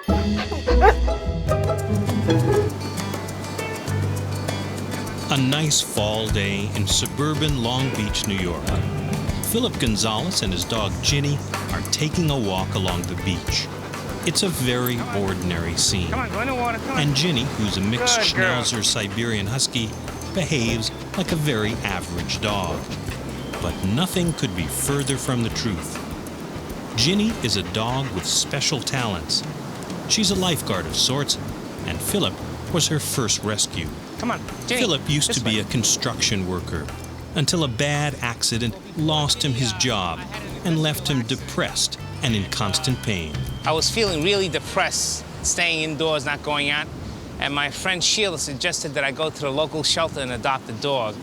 A nice fall day in suburban Long Beach, New York. Philip Gonzalez and his dog Ginny are taking a walk along the beach. It's a very ordinary scene. Come on, go in the water. Come on. And Ginny, who's a mixed Good girl. Schnauzer Siberian Husky, behaves like a very average dog. But nothing could be further from the truth. Ginny is a dog with special talents. She's a lifeguard of sorts, and Philip was her first rescue. Come on, Ginny. Philip used This to be way. a construction worker until a bad accident lost him his job and left him depressed and in constant pain. I was feeling really depressed, staying indoors, not going out, and my friend Sheila suggested that I go to the local shelter and adopt a dog.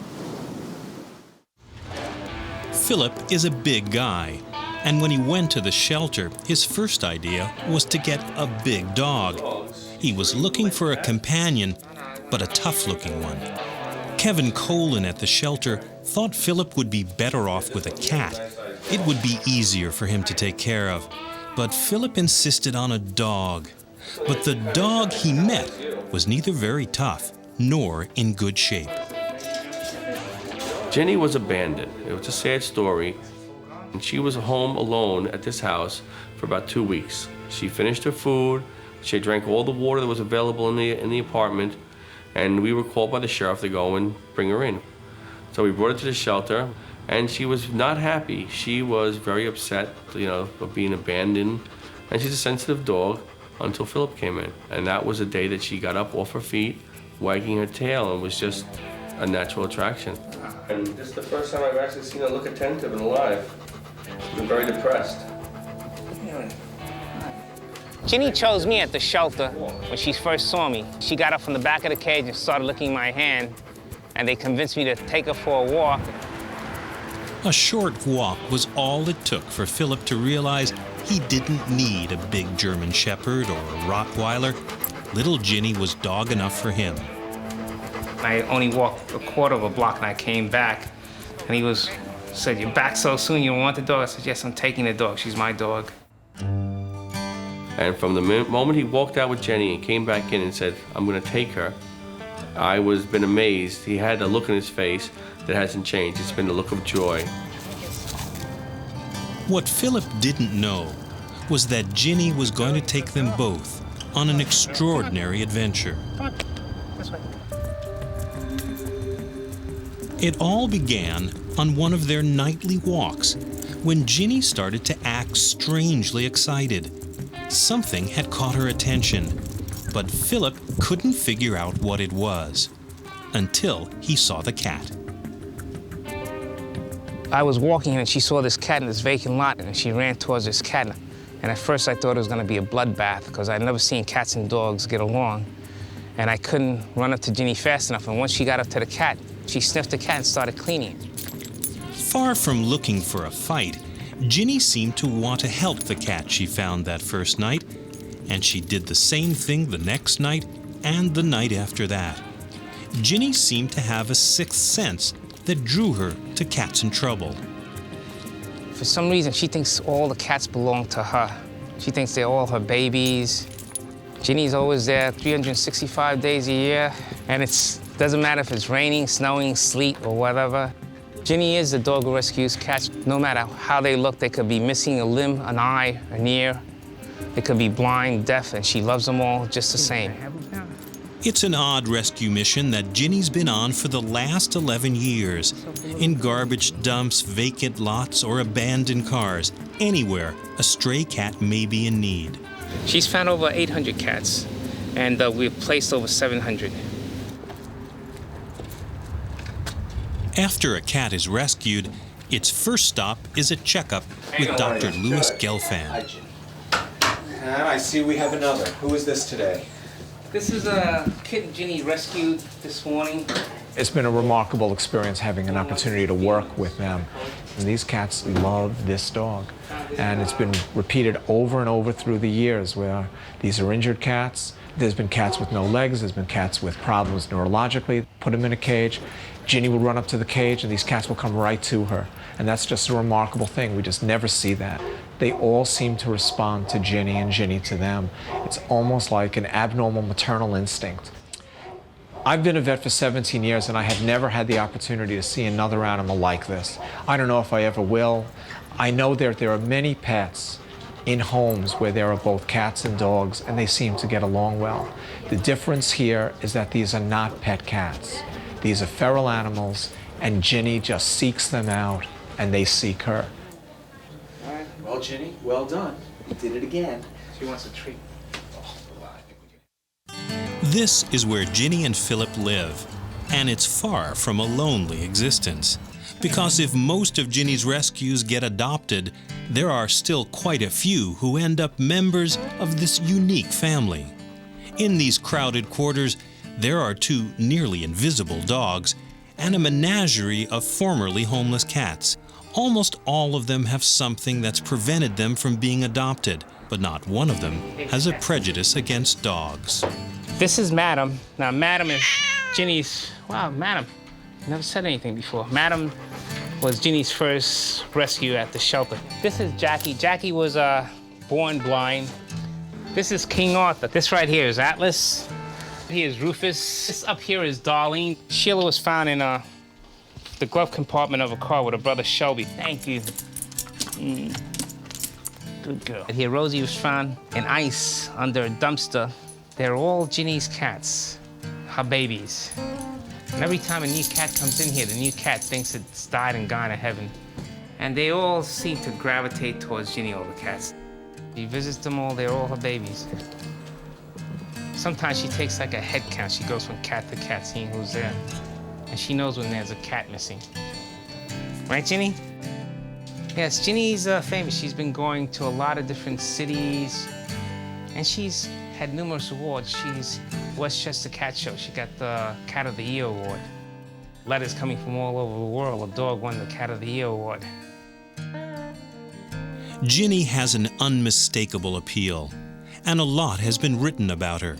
Philip is a big guy, and when he went to the shelter, his first idea was to get a big dog. He was looking for a companion, but a tough-looking one. Kevin Colin at the shelter thought Philip would be better off with a cat. It would be easier for him to take care of. But Philip insisted on a dog. But the dog he met was neither very tough nor in good shape. Ginny was abandoned. It was a sad story. And she was home alone at this house for about 2 weeks. She finished her food. She drank all the water that was available in the apartment. And we were called by the sheriff to go and bring her in. So we brought her to the shelter, and she was not happy. She was very upset, of being abandoned. And she's a sensitive dog until Philip came in. And that was the day that she got up off her feet, wagging her tail, and was just a natural attraction. And this is the first time I've actually seen her look attentive and alive. She's been very depressed. Ginny chose me at the shelter when she first saw me. She got up from the back of the cage and started licking my hand, and they convinced me to take her for a walk. A short walk was all it took for Philip to realize he didn't need a big German Shepherd or a Rottweiler. Little Ginny was dog enough for him. I only walked a quarter of a block, and I came back, and he said, "You're back so soon, you don't want the dog?" I said, "Yes, I'm taking the dog. She's my dog." And from the moment he walked out with Jenny and came back in and said, "I'm going to take her," I was been amazed. He had a look in his face that hasn't changed. It's been the look of joy. What Philip didn't know was that Ginny was going to take them both on an extraordinary adventure. Come on, this way. It all began on one of their nightly walks when Ginny started to act strangely excited. Something had caught her attention, but Philip couldn't figure out what it was until he saw the cat. I was walking and she saw this cat in this vacant lot, and she ran towards this cat. And at first I thought it was going to be a bloodbath because I'd never seen cats and dogs get along. And I couldn't run up to Ginny fast enough. And once she got up to the cat, she sniffed the cat and started cleaning it. Far from looking for a fight, Ginny seemed to want to help the cat she found that first night, and she did the same thing the next night and the night after that. Ginny seemed to have a sixth sense that drew her to cats in trouble. For some reason, she thinks all the cats belong to her. She thinks they're all her babies. Ginny's always there 365 days a year, and it doesn't matter if it's raining, snowing, sleet, or whatever. Ginny is the dog who rescues cats. No matter how they look, they could be missing a limb, an eye, an ear. They could be blind, deaf, and she loves them all just the same. It's an odd rescue mission that Ginny's been on for the last 11 years. In garbage dumps, vacant lots, or abandoned cars, anywhere a stray cat may be in need. She's found over 800 cats, and we've placed over 700. After a cat is rescued, its first stop is a checkup with Dr. Louis Gelfand. And I see we have another. Who is this today? This is a kitten Ginny rescued this morning. It's been a remarkable experience having an opportunity to work with them. And these cats love this dog. And it's been repeated over and over through the years where these are injured cats. There's been cats with no legs. There's been cats with problems neurologically. Put them in a cage. Ginny will run up to the cage and these cats will come right to her. And that's just a remarkable thing. We just never see that. They all seem to respond to Ginny and Ginny to them. It's almost like an abnormal maternal instinct. I've been a vet for 17 years and I have never had the opportunity to see another animal like this. I don't know if I ever will. I know there are many pets in homes where there are both cats and dogs and they seem to get along well. The difference here is that these are not pet cats. These are feral animals and Ginny just seeks them out and they seek her. All right. Well, Ginny, well done. You did it again. She wants a treat. This is where Ginny and Philip live, and it's far from a lonely existence. Because if most of Ginny's rescues get adopted, there are still quite a few who end up members of this unique family. In these crowded quarters, there are 2 nearly invisible dogs and a menagerie of formerly homeless cats. Almost all of them have something that's prevented them from being adopted, but not one of them has a prejudice against dogs. This is Madam. Now, Madam is Ginny's, wow, Madam, never said anything before. Madam was Ginny's first rescue at the shelter. This is Jackie. Jackie was born blind. This is King Arthur. This right here is Atlas. Here is Rufus. This up here is Darlene. Sheila was found in the glove compartment of a car with her brother Shelby. Thank you. Good girl. Here, Rosie was found in ice under a dumpster. They're all Ginny's cats, her babies. And every time a new cat comes in here, the new cat thinks it's died and gone to heaven. And they all seem to gravitate towards Ginny, all the cats. She visits them all, they're all her babies. Sometimes she takes like a head count. She goes from cat to cat, seeing who's there. And she knows when there's a cat missing. Right, Ginny? Yes, Ginny's famous. She's been going to a lot of different cities, and she's had numerous awards. She's Westchester Cat Show. She got the Cat of the Year award. Letters coming from all over the world. A dog won the Cat of the Year award. Ginny has an unmistakable appeal, and a lot has been written about her.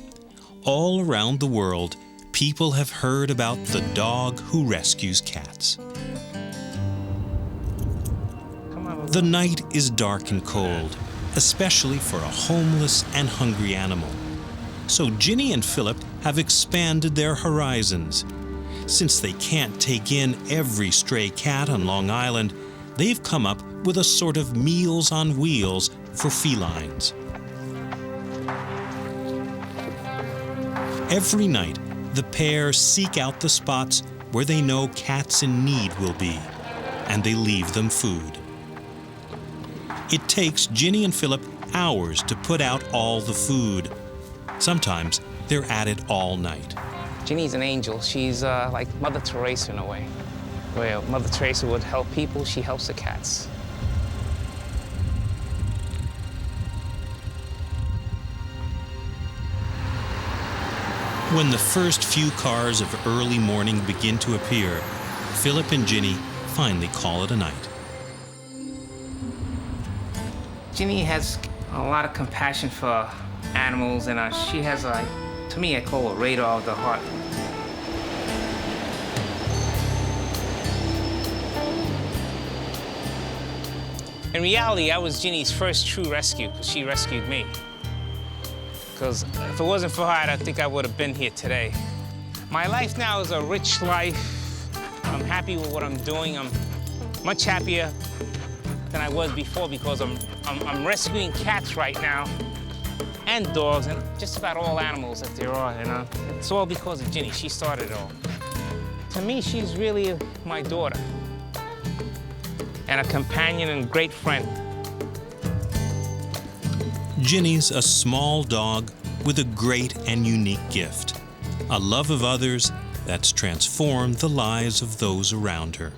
All around the world, people have heard about the dog who rescues cats. The night is dark and cold, especially for a homeless and hungry animal. So Ginny and Philip have expanded their horizons. Since they can't take in every stray cat on Long Island, they've come up with a sort of Meals on Wheels for felines. Every night, the pair seek out the spots where they know cats in need will be, and they leave them food. It takes Ginny and Philip hours to put out all the food. Sometimes they're at it all night. Ginny's an angel. She's like Mother Teresa in a way. Where Mother Teresa would help people, she helps the cats. When the first few cars of early morning begin to appear, Philip and Ginny finally call it a night. Ginny has a lot of compassion for animals, and she has to me, I call it a radar of the heart. In reality, I was Ginny's first true rescue, because she rescued me. Because if it wasn't for her, I don't think I would have been here today. My life now is a rich life. I'm happy with what I'm doing. I'm much happier than I was before because I'm rescuing cats right now, and dogs, and just about all animals that there are, you know. It's all because of Ginny. She started it all. To me, she's really my daughter, and a companion and great friend. Ginny's a small dog with a great and unique gift, a love of others that's transformed the lives of those around her.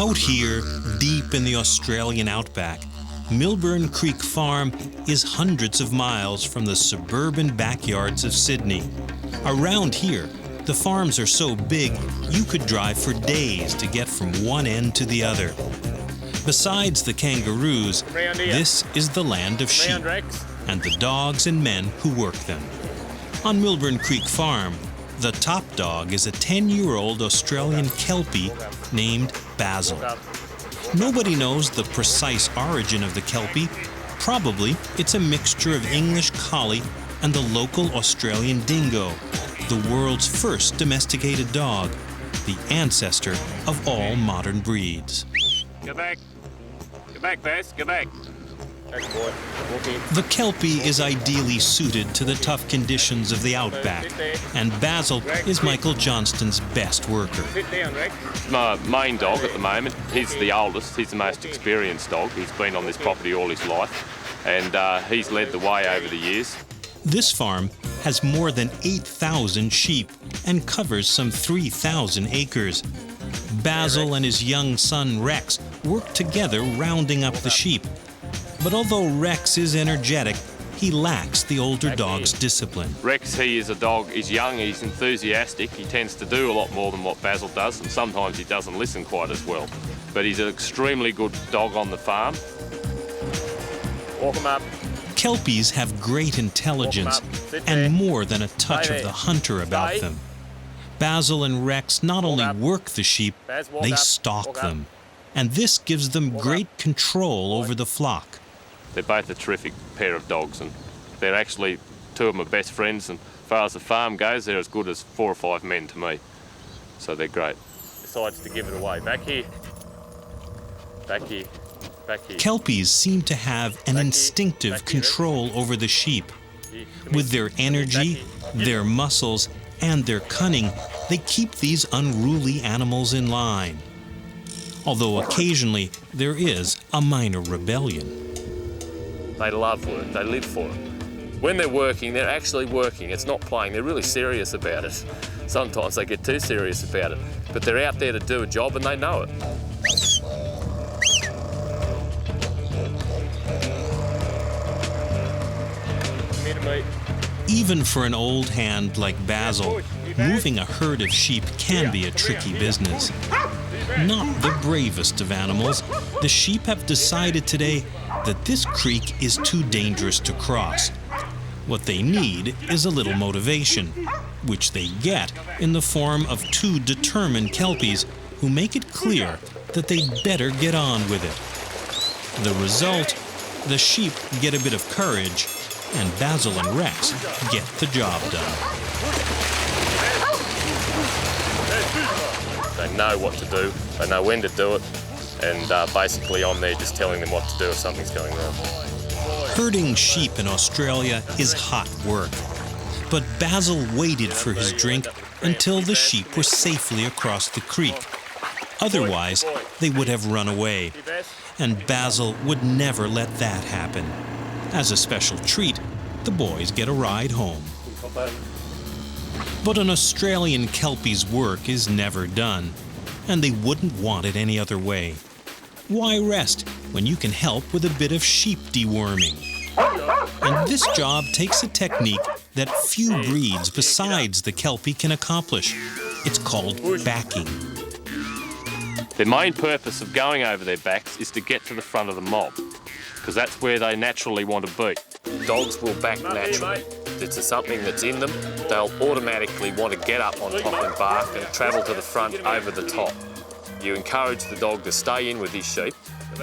Out here, deep in the Australian outback, Milburn Creek Farm is hundreds of miles from the suburban backyards of Sydney. Around here, the farms are so big you could drive for days to get from one end to the other. Besides the kangaroos, this is the land of sheep and the dogs and men who work them. On Milburn Creek Farm, the top dog is a 10-year-old Australian Kelpie named Basil. Nobody knows the precise origin of the Kelpie. Probably it's a mixture of English collie and the local Australian dingo, the world's first domesticated dog, the ancestor of all modern breeds. Get back. Get back, Bess. Get back. That's boy. The Kelpie is ideally suited to the tough conditions of the outback, and Basil is Michael Johnston's best worker. Sit down, Rex. My main dog at the moment, he's the oldest, he's the most experienced dog. He's been on this property all his life, and he's led the way over the years. This farm has more than 8,000 sheep and covers some 3,000 acres. Basil and his young son Rex work together rounding up the sheep. But although Rex is energetic, he lacks the older dog's discipline. Rex, he is a dog, he's young, he's enthusiastic, he tends to do a lot more than what Basil does, and sometimes he doesn't listen quite as well. But he's an extremely good dog on the farm. Walk him up. Kelpies have great intelligence and more than a touch of the hunter about them. Basil and Rex not only work the sheep, they stalk them. And this gives them great control over the flock. They're both a terrific pair of dogs, and they're actually two of my best friends, and as far as the farm goes, they're as good as 4 or 5 men to me. So they're great. Decides to give it away. Back here. Back here. Back here. Kelpies seem to have an instinctive control over the sheep. With their energy, their muscles, and their cunning, they keep these unruly animals in line. Although occasionally there is a minor rebellion. They love work, they live for it. When they're working, they're actually working. It's not playing, they're really serious about it. Sometimes they get too serious about it, but they're out there to do a job and they know it. Even for an old hand like Basil, moving a herd of sheep can be a tricky business. Not the bravest of animals, the sheep have decided today that this creek is too dangerous to cross. What they need is a little motivation, which they get in the form of 2 determined Kelpies who make it clear that they'd better get on with it. The result, the sheep get a bit of courage, and Basil and Rex get the job done. They know what to do, they know when to do it, and basically I'm there just telling them what to do if something's going wrong. Herding sheep in Australia is hot work, but Basil waited for his drink until the sheep were safely across the creek. Otherwise, they would have run away, and Basil would never let that happen. As a special treat, the boys get a ride home. But an Australian Kelpie's work is never done, and they wouldn't want it any other way. Why rest when you can help with a bit of sheep deworming? And this job takes a technique that few breeds besides the Kelpie can accomplish. It's called backing. Their main purpose of going over their backs is to get to the front of the mob, because that's where they naturally want to be. Dogs will back naturally. It's something that's in them. They'll automatically want to get up on top and bark and travel to the front over the top. You encourage the dog to stay in with his sheep,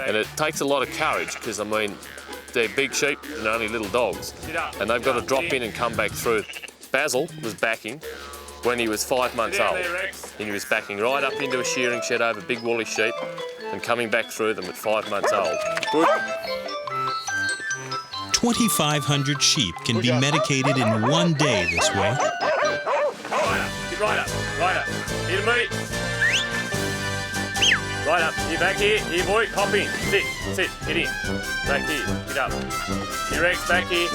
and it takes a lot of courage because, I mean, they're big sheep and only little dogs, and they've got to drop in and come back through. Basil was backing when he was 5 months old, and he was backing right up into a shearing shed over big woolly sheep and coming back through them at 5 months old. Good. 2,500 sheep can be medicated in one day this way. Get right up, right up. Here to me. Right up, here, back here, boy, hop in, sit, get in. Back here, get up. Here, Rex, back here.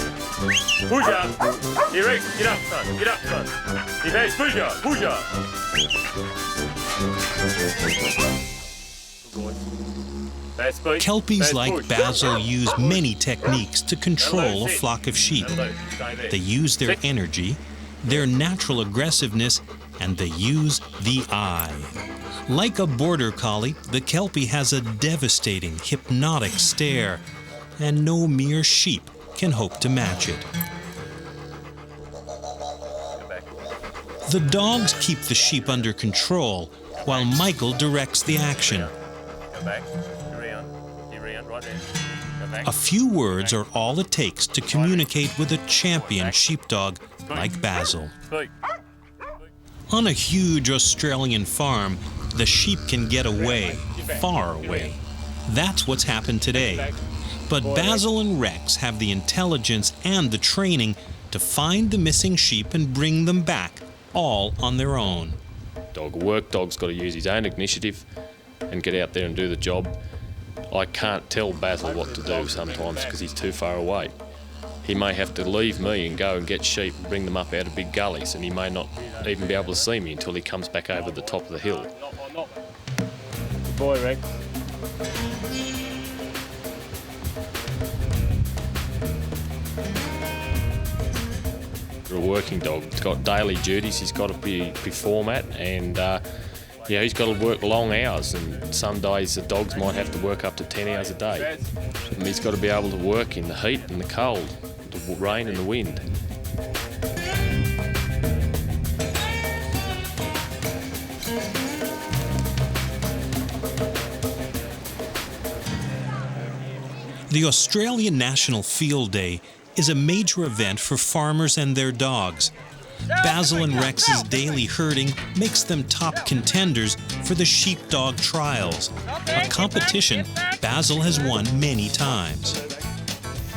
Push up. Here, Rex, get up front. Here, Rex, push up. boy. That's boot. Kelpies That's like push. Basil use many techniques to control a Sit. flock of sheep. That'll do. Stay there. They use their Sit. energy, their natural aggressiveness, and they use the eye. Like a border collie, the Kelpie has a devastating, hypnotic stare, and no mere sheep can hope to match it. Go back. The dogs keep the sheep under control, while Michael directs the action. Go back. You're round. Right there. Go back. A few words are all it takes to communicate with a champion sheepdog like Basil. Boot. On a huge Australian farm, the sheep can get away, far away. That's what's happened today. But Basil and Rex have the intelligence and the training to find the missing sheep and bring them back, all on their own. Dog work, dog's got to use his own initiative and get out there and do the job. I can't tell Basil what to do sometimes because he's too far away. He may have to leave me and go and get sheep and bring them up out of big gullies, and he may not even be able to see me until he comes back over the top of the hill. Good boy, Rex. For a working dog, he's got daily duties he's got to perform at, and he's got to work long hours, and some days the dogs might have to work up to 10 hours a day. And he's got to be able to work in the heat and the cold, the rain and the wind. The Australian National Field Day is a major event for farmers and their dogs. Basil and Rex's daily herding makes them top contenders for the Sheepdog Trials, a competition Basil has won many times.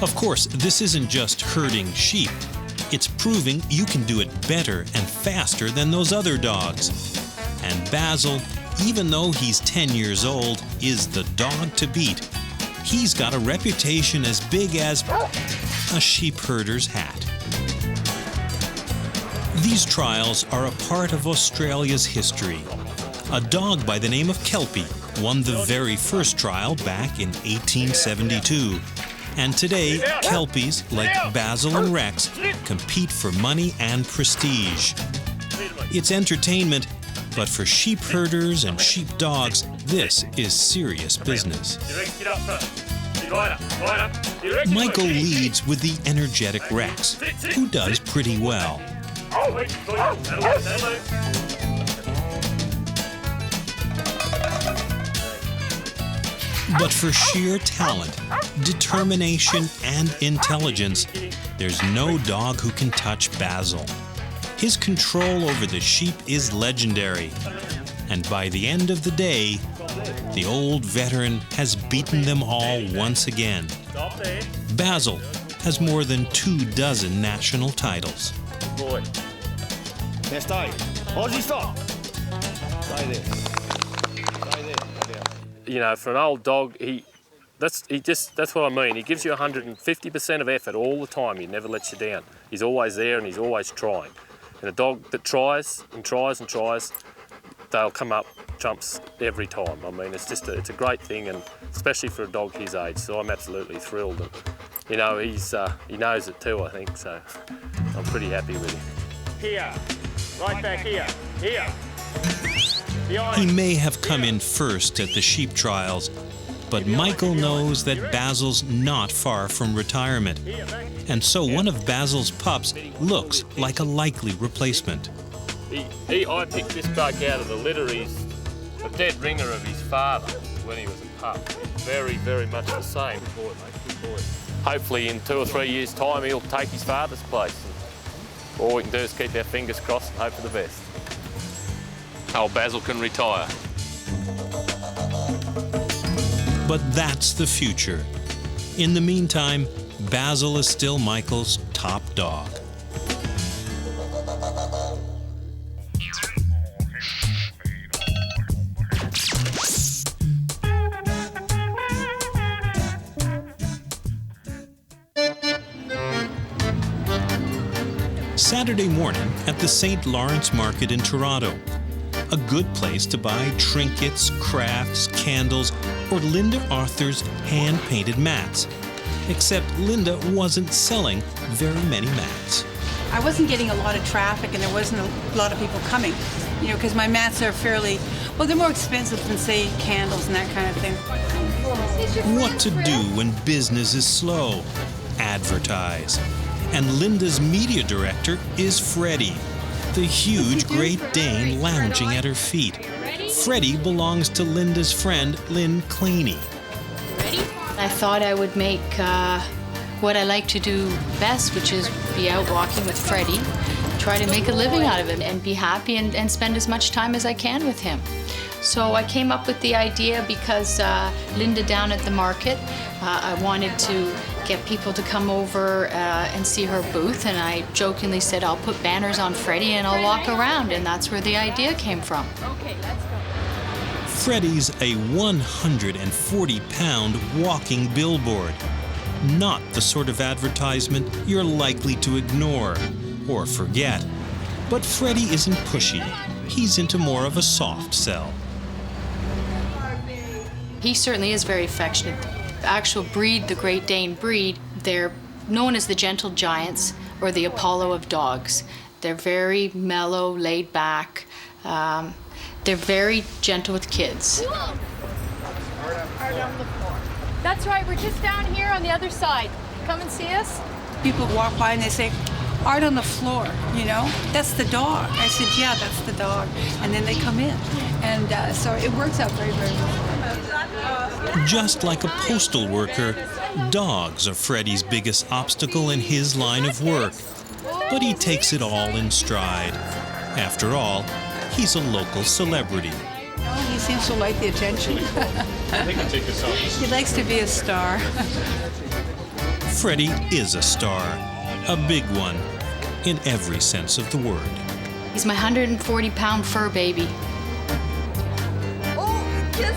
Of course, this isn't just herding sheep. It's proving you can do it better and faster than those other dogs. And Basil, even though he's 10 years old, is the dog to beat. He's got a reputation as big as a sheep herder's hat. These trials are a part of Australia's history. A dog by the name of Kelpie won the very first trial back in 1872. And today, Kelpies like Basil and Rex compete for money and prestige. It's entertainment, but for sheep herders and sheepdogs, this is serious business. Get up first. Right up. Michael leads with the energetic Rex, who does pretty well. But for sheer talent, determination, and intelligence, there's no dog who can touch Basil. His control over the sheep is legendary, and by the end of the day, the old veteran has beaten them all once again. Basil has more than 24 national titles. Boy. Now stay. Aussie, stop. Stay there. Stay there. You know, for an old dog, that's what I mean. He gives you 150% of effort all the time. He never lets you down. He's always there and he's always trying. And a dog that tries and tries and tries, they'll come up trumps every time. I mean, it's a great thing, and especially for a dog his age. So I'm absolutely thrilled. And you know, he knows it too, I think. So I'm pretty happy with him. Here, right back here, here. He may have come in first at the sheep trials, but Michael knows that Basil's not far from retirement. And so one of Basil's pups looks like a likely replacement. I picked this bug out of the litter. He's a dead ringer of his father when he was a pup. Very, very much the same. Good boy, mate. Good boy. Hopefully in 2 or 3 years' time he'll take his father's place. All we can do is keep our fingers crossed and hope for the best. Old Basil can retire. But that's the future. In the meantime, Basil is still Michael's top dog. Saturday morning at the St. Lawrence Market in Toronto. a good place to buy trinkets, crafts, candles, or Linda Arthur's hand-painted mats. Except Linda wasn't selling very many mats. I wasn't getting a lot of traffic and there wasn't a lot of people coming, you know, because my mats are fairly, well, they're more expensive than, say, candles and that kind of thing. What to do when business is slow? Advertise. And Linda's media director is Freddie, the huge Great Dane lounging at her feet. Freddie belongs to Linda's friend, Lynn Cleaney. I thought I would make what I like to do best, which is be out walking with Freddie, try to make a living out of it and be happy and spend as much time as I can with him. So I came up with the idea because Linda down at the market, I wanted to get people to come over and see her booth, and I jokingly said I'll put banners on Freddie and I'll walk around, and that's where the idea came from. Okay, let's go. Freddie's a 140-pound walking billboard. Not the sort of advertisement you're likely to ignore or forget. But Freddie isn't pushy. He's into more of a soft sell. He certainly is very affectionate. The actual breed, the Great Dane breed, they're known as the gentle giants or the Apollo of dogs. They're very mellow, laid back. They're very gentle with kids. That's right, we're just down here on the other side. Come and see us. People walk by and they say, art on the floor, you know? That's the dog. I said, yeah, that's the dog. And then they come in. And so it works out very, very well. Just like a postal worker, dogs are Freddie's biggest obstacle in his line of work. But he takes it all in stride. After all, he's a local celebrity. He seems to like the attention. He likes to be a star. Freddie is a star, a big one, in every sense of the word. He's my 140-pound fur baby. Oh, yes.